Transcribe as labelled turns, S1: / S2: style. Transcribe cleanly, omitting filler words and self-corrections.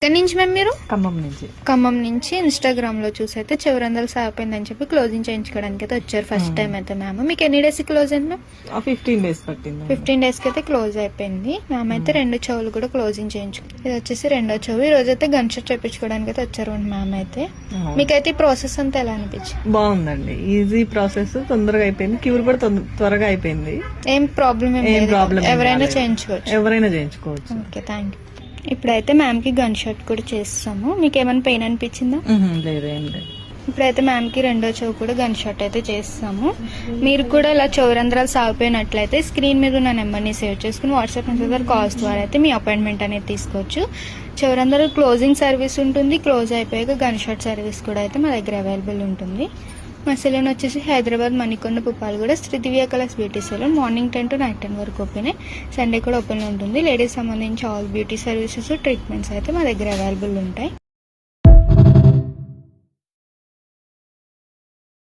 S1: ఎక్కడి నుంచి మ్యామ్ మీరు?
S2: ఖమ్మం నుంచి
S1: ఇన్స్టాగ్రామ్ లో చూసి అయితే చివరందలు సాగిపోయిందని చెప్పి క్లోజింగ్ చేయించుకోవడానికి అయితే వచ్చారు ఫస్ట్ టైం అయితే మ్యామ్. మీకు ఎన్ని డేస్ క్లోజ్ అయింది మ్యామ్?
S2: 15 days పట్టింది.
S1: 15 days కి అయితే క్లోజ్ అయిపోయింది మ్యామ్. అయితే 2 చెవులు కూడా క్లోజింగ్ చేయించుకో. ఇది వచ్చేసి 2వ చెవు. ఈ రోజు అయితే గన్ షాట్ చేయించుకోవడానికి అయితే వచ్చారు మ్యామ్. అయితే మీకైతే ఈ ప్రాసెస్ అంతా ఎలా అనిపించింది?
S2: బాగుందండి, ఈజీ ప్రాసెస్, తొందరగా అయిపోయింది. క్యూర్ కూడా త్వరగా అయిపోయింది.
S1: ఏం ప్రాబ్లం ఎవరైనా చేయించుకోవచ్చు. Okay, thank you. ఇప్పుడైతే మ్యామ్ కి గన్ షాట్ కూడా చేస్తాము. మీకు ఏమైనా పెయిన్ అనిపించిందా?
S2: లేదు, ఏం లేదు.
S1: ఇప్పుడైతే మ్యామ్ కి 2వ చెవు కూడా గన్ షాట్ అయితే చేస్తాము. మీరు కూడా ఇలా చౌరంధ్రాలు సాగిపోయినట్లయితే స్క్రీన్ మీద ఉన్న నెంబర్ని సేవ్ చేసుకుని వాట్సాప్ మెసేజ్ కాల్స్ ద్వారా అయితే మీ అపాయింట్మెంట్ అనేది తీసుకోవచ్చు. చౌరంధ్రాలు క్లోజింగ్ సర్వీస్ ఉంటుంది. క్లోజ్ అయిపోయాక గన్ షాట్ సర్వీస్ కూడా అయితే మా దగ్గర అవైలబుల్ ఉంటుంది. మా సెలూన్ వచ్చేసి Hyderabad Manikonda Puppalaguda Shri Divya colours beauty salon. Morning 10 to night 10 వరకు ఓపెన్. సండే కూడా ఓపెన్ ఉంటుంది. లేడీస్ సంబంధించి ఆల్ బ్యూటీ సర్వీసెస్, ట్రీట్మెంట్స్ అయితే మా దగ్గర అవైలబుల్ ఉంటాయి.